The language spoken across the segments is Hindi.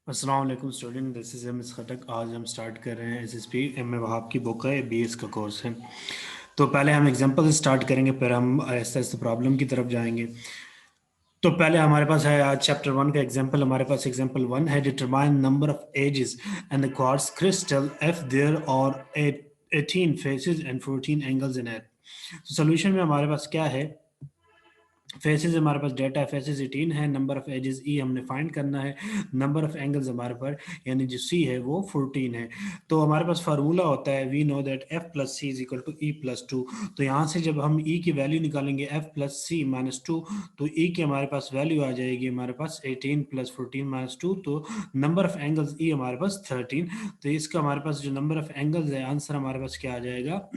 अस्सलाम वालेकुम student, this is M S Khattak. आज हम स्टार्ट कर रहे हैं एसएसपी एम ए वहाब की बुक है, बीएस का कोर्स है। तो पहले हम एग्जांपल से स्टार्ट करेंगे, फिर हम आहिस्ता आहिस्ता प्रॉब्लम की तरफ जाएंगे। तो पहले हमारे पास है आज चैप्टर वन का एग्जांपल। हमारे पास एग्जांपल वन है, determine number of edges and the quartz crystal F there are 18 faces and 14 angles in it. तो सोल्यूशन में हमारे पास क्या है, फेसेस हमारे पास डेटा है, फेसेस 18 है, नंबर ऑफ एजेस ई हमने फाइंड करना है, नंबर ऑफ एंगल्स हमारे पर यानी जो सी है वो 14 है। तो हमारे पास फार्मूला होता है, we know that F plus C is equal to E plus two. तो यहाँ से जब हम ई की वैल्यू निकालेंगे F plus C minus to, तो ई की हमारे पास वैल्यू आ जाएगी हमारे पास 18 प्लस 14 माइनस टू। तो नंबर ऑफ एंगल्स ई हमारे पास 13। तो इसका हमारे पास जो नंबर ऑफ एंगल्स है, आंसर हमारे पास क्या आ जाएगा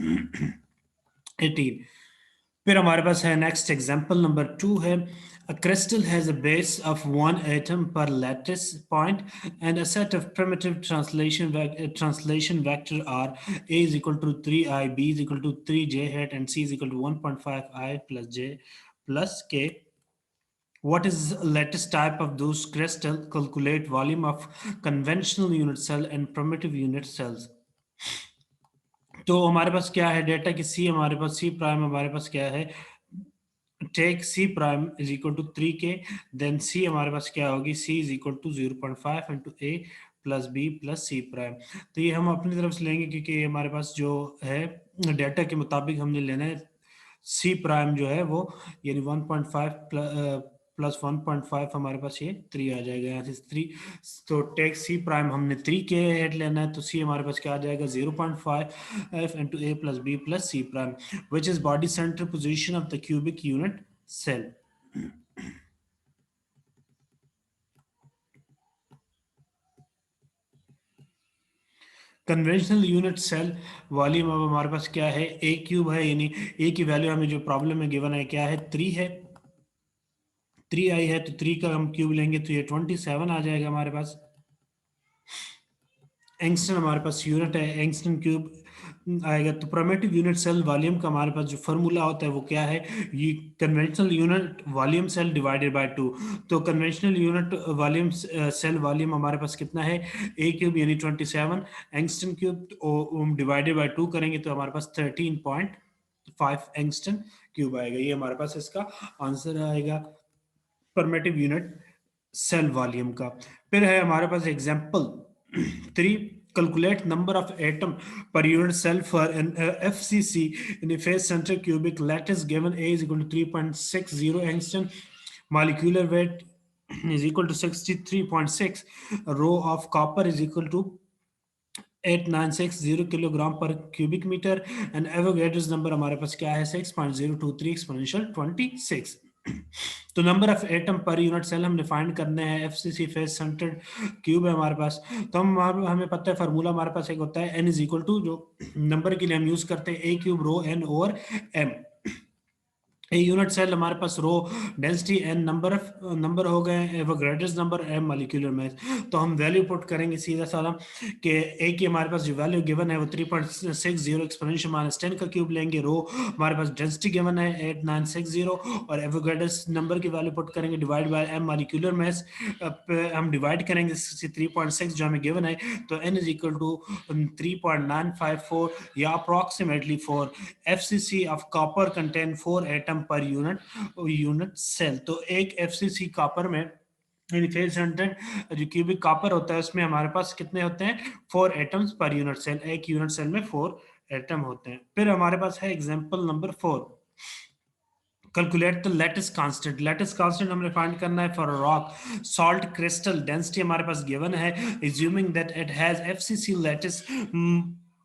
18। फिर हमारे पास है नेक्स्ट एग्जांपल नंबर टू है, a crystal has a base of one atom per lattice point and a set of primitive translation vector are a is equal to 3i, b is equal to 3j hat and c is equal to 1.5i plus j plus k. What is lattice type of those crystal? Calculate volume of conventional unit cell and primitive unit cells. तो हमारे पास क्या है डेटा की सी, हमारे पास सी प्राइम हमारे पास क्या है, take C prime is equal to 3k, then C हमारे पास क्या होगी, C is equal to 0.5 into A plus B plus C prime. तो ये हम अपनी तरफ से लेंगे क्योंकि ये हमारे पास जो है डेटा के मुताबिक हमने लेना है। सी प्राइम जो है वो यानी 1.5 प्लस 1.5 हमारे पास ये 3 आ जाएगा, यहाँ से 3। तो टेक सी प्राइम हमने 3k हेड लेना है, तो सी हमारे पास क्या आ जाएगा 0.5 into A plus B plus C prime, which is body center position of the cubic unit cell. Conventional unit cell volume अब हमारे पास क्या है, ए क्यूब है, यानी ए की वैल्यू हमें जो प्रॉब्लम में गिवन है क्या है 3 है, 3 आई है, तो 3 का हम क्यूब लेंगे तो ये 27 आ जाएगा हमारे पास। एंगस्टन हमारे पास यूनिट है, एंगस्टन क्यूब आएगा। तो प्रिमिटिव यूनिट सेल वॉल्यूम का हमारे पास जो फॉर्मूला होता है वो क्या है, ये conventional unit volume cell divided by 2। तो conventional unit volume cell volume हमारे पास कितना है, ए क्यूब यानी 27, एंगस्टन क्यूब डिवाइडेड बाय 2 करेंगे तो हमारे पास 13.5 एंगस्टन क्यूब आएगा। ये हमारे पास इसका आंसर आएगा परमेटिव यूनिट सेल वॉल्यूम का। फिर है हमारे पास example 3, calculate number of atom per unit cell for an FCC in a face center cubic lattice given A is equal to 3.60 angstrom, molecular weight is equal to 63.6, row of copper is equal to 8960 kilogram per cubic metre and Avogadro's number हमारे पास क्या है 6.023 एक्सपोनेंशियल 26। तो number of atom per unit cell हमने फाइंड करने हैं, एफसीसी फेस सेंटर्ड क्यूब है हमारे पास। तो हमें पता है फार्मूला हमारे पास एक होता है एन इज इक्वल टू, जो नंबर के लिए हम यूज करते हैं a cube rho N over M. A unit cell हमारे पास रो डेंसिटी एन, नंबर हो गए, Avogadro's number M, molecular mass. तो हम वैल्यू पुट करेंगे सीधा साधा कि ए की हमारे पास जो वैल्यू गिवन है वो 3.60 एक्सपोनेंशियल माइनस 10 का क्यूब लेंगे, रो हमारे पास डेंसिटी गिवन है 8960 और एवोगैड्रोस नंबर की वैल्यू पुट करेंगे divide by M molecular mass. हम डिवाइड करेंगे 3.6 जो हमें गिवन है, तो एन इज इक्वल टू 3.954 या approximately 4। FCC of copper contain 4 atom per unit cell। तो एक FCC कॉपर में फेस सेंटर्ड जो क्यूबिक कॉपर होता है उसमें हमारे पास कितने होते हैं 4 एटम्स पर यूनिट सेल, एक यूनिट सेल में 4 एटम होते हैं। फिर हमारे पास है example number 4, calculate the lattice constant. Lattice constant हमने फाइंड करना है for rock salt crystal, density हमारे पास गिवन है, assuming that it has FCC lattice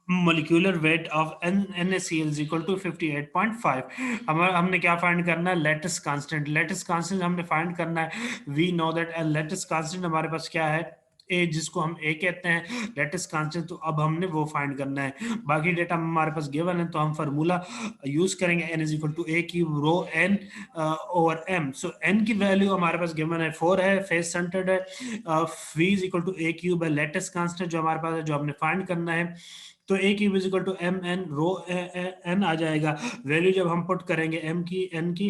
molecular weight of NaCl is equal to 58.5। हमने क्या फाइंड करना है, लैटिस कांस्टेंट। लैटिस कांस्टेंट हमने फाइंड करना है, we know that lattice constant हमारे पास क्या है ए, जिसको हम ए कहते हैं लैटिस कांस्टेंट। तो अब हमने वो फाइंड करना है, बाकी डेटा हमारे पास गिवन है तो हम फार्मूला यूज करेंगे N is equal to A cube rho N over M. So N की वैल्यू हमारे पास गिवन है 4 है, फेस सेंटर्ड है, V is equal to A cube है लैटिस कांस्टेंट जो हमारे पास है, जो हमने फाइंड करना है। तो A cube is equal to M N rho N आ जाएगा। वैल्यू जब हम पुट करेंगे एम की एन की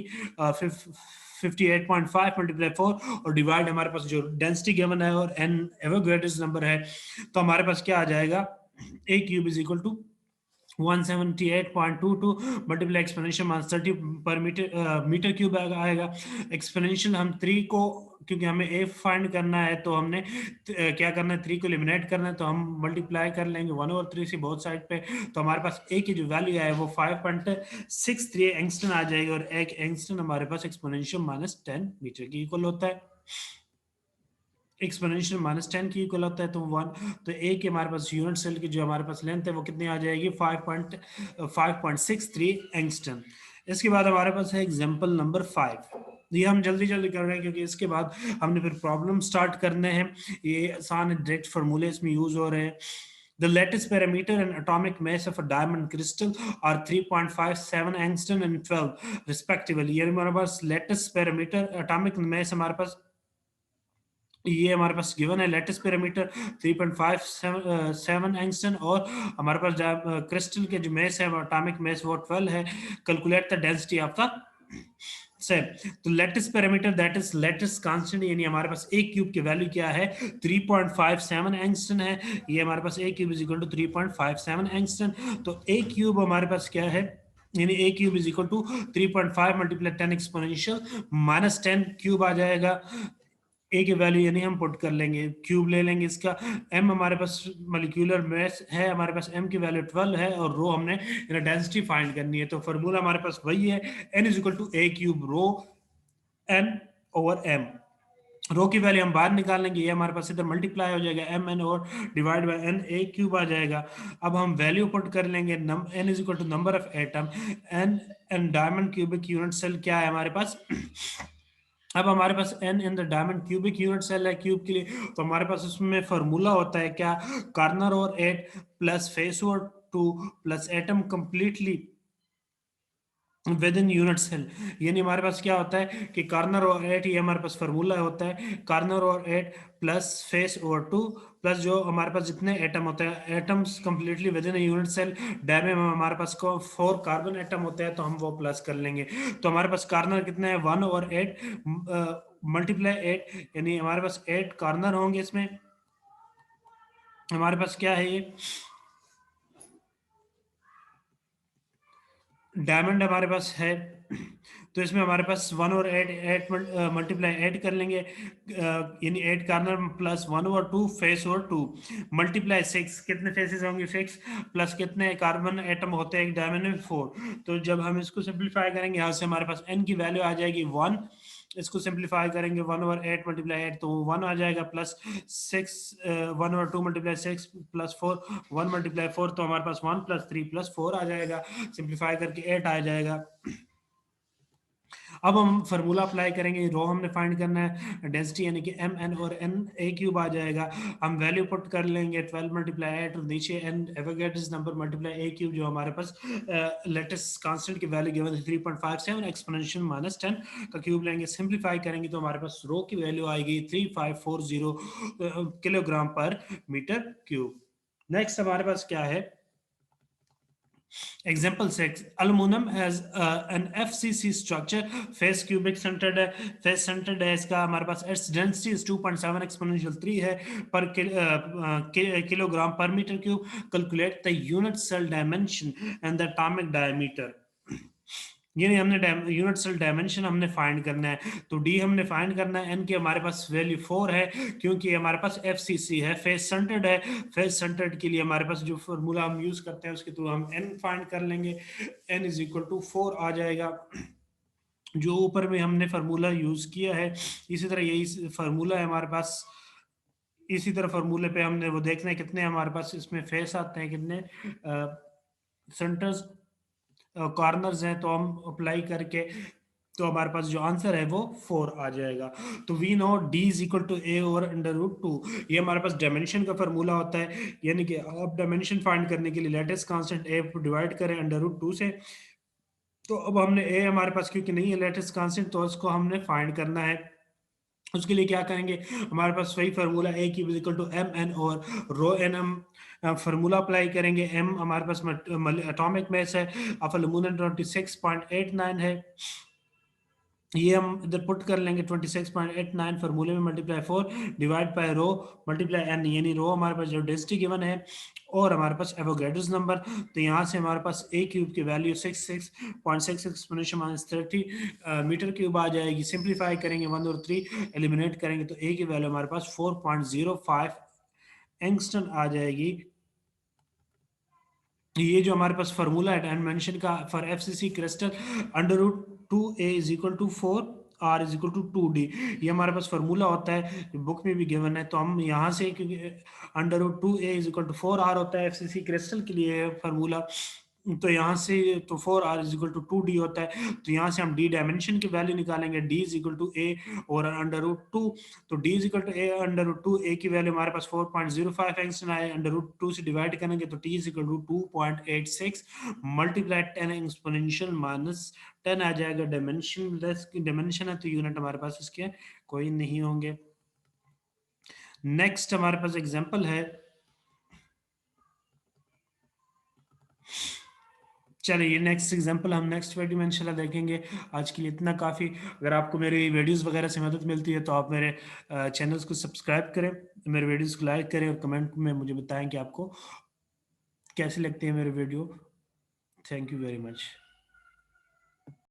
58.5 मल्टीप्लाई 4 और डिवाइड हमारे पास जो डेंसिटी गिवन है और n एवोगैड्रोस नंबर है, तो हमारे पास क्या आ जाएगा, a cube is equal to 178.22 multiply exponential minus 30 per metre cube आएगा। एक्सपोनेंशियल हम 3 को, क्योंकि हमें ए फाइंड करना है तो हमने क्या करना है, 3 को एलिमिनेट करना है, तो हम मल्टीप्लाई कर लेंगे 1/3 से बोथ साइड पे, तो हमारे पास ए की जो वैल्यू है वो 5.63 एंगस्ट्रॉन आ जाएगी और एक एंगस्ट्रॉन हमारे पास एक्सपोनेंशियल माइनस 10 मीटर की इक्वल होता है। एक्सपोनेंशियल माइनस 10 की इक्वल होता है तो 1, तो ए की हमारे पास यूनिट सेल की जो हमारे पास लेंथ है वो कितनी आ जाएगी, 5.63 एंगस्ट्रॉन। इसके बाद हमारे पास है एग्जांपल नंबर 5। ये हम जल्दी जल्दी कर रहे हैं क्योंकि इसके बाद हमने फिर प्रॉब्लम स्टार्ट करने हैं। ये आसान डायरेक्ट फार्मूले इसमें यूज हो रहे हैं। The lattice parameter and atomic mass of a diamond crystal are 3.57 angstrom and 12 respectively। ये हमारे पास lattice parameter, atomic mass हमारे पास ये हमारे पास गिवन है, लेटिस पैरामीटर 3.57 एंगस्ट्रॉन और हमारे पास क्रिस्टल के जो मेस है, एटॉमिक मेस वो 12 है। Calculate the density of the cell. तो lattice parameter that is lattice constant, यानी हमारे पास ए क्यूब की वैल्यू क्या है, 3.57 एंगस्ट्रॉन है। ये हमारे पास A cube is equal to 3.57 angstrom. तो ए क्यूब हमारे पास क्या है, यानी A cube is equal to 3.5 multiply 10 exponential minus 10 cube आ जाएगा। ए की वैल्यू यानी हम पुट कर लेंगे, क्यूब ले लेंगे इसका। एम हमारे पास मॉलिक्यूलर मास है, हमारे पास एम की वैल्यू 12 है और रो हमने डेंसिटी फाइंड करनी है। तो फार्मूला हमारे पास वही है, N is equal to A cube rho N over M. Rho की वैल्यू हम बाहर निकाल लेंगे, ये हमारे पास इधर मल्टीप्लाई हो जाएगा एम एन और divide by N, A cube आ जाएगा। अब हम वैल्यू पुट कर लेंगे, N is equal to number of atom, N in diamond cubic unit cell क्या है हमारे पास। अब हमारे पास n in the diamond cubic unit cell है क्यूब के लिए, तो हमारे पास उसमें फॉर्मूला होता है क्या, कार्नर और 8 प्लस फेस और 2 plus atom completely within unit cell. यानी हमारे पास क्या होता है कि कार्नर और 8, ये हमारे पास फार्मूला होता है, कार्नर और 8 प्लस फेस और 2 प्लस जो हमारे पास जितने एटम होते हैं, atoms completely within unit cell. डायमे में हमारे पास को 4 कार्बन एटम होते हैं तो हम वो प्लस कर लेंगे। तो हमारे पास कार्नर कितने हैं, 1 और 8 मल्टीप्लाई 8, यानी हमारे पास 8 कार्नर होंगे। इसमें हमारे पास क्या है, ये डायमंड हमारे पास है, तो इसमें हमारे पास 1 और 8 मल्टीप्लाई 8 कर लेंगे, यानी 8 कार्नर प्लस 1 और 2 फेस और 2 मल्टीप्लाई 6, कितने फेसेस होंगे 6 प्लस कितने कार्बन एटम होते हैं एक डायमंड में 4। तो जब हम इसको सिंप्लीफाई करेंगे, यहाँ से हमारे पास n की वैल्यू आ जाएगी 1। इसको सिंप्लीफाई करेंगे 1 ओवर 8 मल्टीप्लाई 8 तो 1 आ जाएगा, plus 6 1 over 2 multiply 6 plus 4 1 multiply 4, तो हमारे पास 1 प्लस 3 प्लस 4 आ जाएगा, सिंप्लीफाई करके 8 आ जाएगा। अब हम फार्मूला अप्लाई करेंगे, रो हमने फाइंड करना है, डेंसिटी यानी कि एम एन और एन ए क्यूब आ जाएगा। हम वैल्यू पुट कर लेंगे 12 मल्टीप्लाई 8 और नीचे एन एवोगैड्रोस नंबर मल्टीप्लाई ए क्यूब, जो हमारे पास लेटेस्ट कांस्टेंट की वैल्यू गिवन है 3.57 एक्सपोनेंशियल माइनस 10 का क्यूब लेंगे, सिंप्लीफाई करेंगे तो हमारे पास रो की वैल्यू आएगी 3540 kilogram per metre cube. Next हमारे पास क्या है, Example 6, aluminum has an FCC structure, face cubic centered है, face centered है, इसका हमारे पास its density is 2.7 exponential 3 है per kilogram per metre cube. Calculate the unit cell dimension and the atomic diameter। ये नहीं, हमने यूनिट सेल डायमेंशन हमने फाइंड करना है, तो डी हमने फाइंड करना है। एन की हमारे पास वैल्यू 4 है क्योंकि हमारे पास एफसीसी है, फेस सेंटर्ड है। फेस सेंटर्ड के लिए हमारे पास जो फॉर्मूला हम यूज करते हैं उसके थ्रू हम एन फाइंड कर लेंगे, एन इज इक्वल टू 4 आ जाएगा, जो ऊपर में हमने फार्मूला यूज किया है। इसी तरह यही फार्मूला है हमारे पास, इसी तरह फार्मूले पे हमने वो देखना है कितने हमारे पास इसमें फेस आते हैं, कितने सेंटर्स कॉर्नर्स हैं, तो हम अप्लाई करके तो हमारे पास जो आंसर है वो 4 आ जाएगा। तो we know D is equal to a over under root 2, ये हमारे पास डायमेंशन का फार्मूला होता है, यानी कि आप डायमेंशन फाइंड करने के लिए लेटेस्ट कांस्टेंट ए डिवाइड करें अंडर रूट 2 से। तो अब हमने ए हमारे पास क्योंकि नहीं है लेटेस्ट कांस्टेंट, तो उसको हमने फाइंड करना है। उसके लिए क्या करेंगे, हमारे पास वही फार्मूला ए की इक्वल टू एम एन और रो एन, हम फार्मूला अप्लाई करेंगे। एम हमारे पास एटॉमिक मास है ऑफ एल्यूमिनियम 26.89 है, ये हम इधर पुट कर लेंगे 26.89 फार्मूले में multiply 4 divide by rho multiply N, यानी रो हमारे पास जो डेंसिटी गिवन है और हमारे पास एवोगैड्रोस नंबर। तो यहाँ से हमारे पास ए क्यूब की value 66.66 exponential minus 30 metre cube आ जाएगी। सिंप्लीफाई करेंगे 1 और 3 एलिमिनेट करेंगे तो ए की वैल्यू हमारे पास 4.05 एंगस्टन आ जाएगी। ये जो हमारे पास फार्मूला है डायमेंशन का for FCC crystal under root 2a is equal to 4 R is equal to 2d, ये हमारे पास फार्मूला होता है, बुक में भी गिवन है। तो हम यहाँ से क्योंकि under root 2a is equal to 4 R होता है एफसीसी क्रिस्टल के लिए फार्मूला, तो यहाँ से तो 4 R is equal to 2d होता है। तो यहाँ से हम डी डायमेंशन की वैल्यू निकालेंगे, D is equal to a और अंडर रूट 2। तो D is equal to a under root 2, ए की वैल्यू हमारे पास 4.05 एंगस्ट्रॉम आए, अंडर रूट 2 से डिवाइड करेंगे तो T is equal to 2.86 multiply 10 exponential minus 10 आ जाएगा। डायमेंशन है तो यूनिट हमारे पास इसके कोई नहीं होंगे। नेक्स्ट हमारे पास एग्जांपल है, चलिए नेक्स्ट एग्जांपल हम नेक्स्ट वीडियो में इंशाल्लाह देखेंगे। आज के लिए इतना काफ़ी। अगर आपको मेरी वीडियोस वगैरह से मदद मिलती है तो आप मेरे चैनल्स को सब्सक्राइब करें, मेरे वीडियोस को लाइक करें और कमेंट में मुझे बताएं कि आपको कैसे लगते हैं मेरे video. Thank you very much.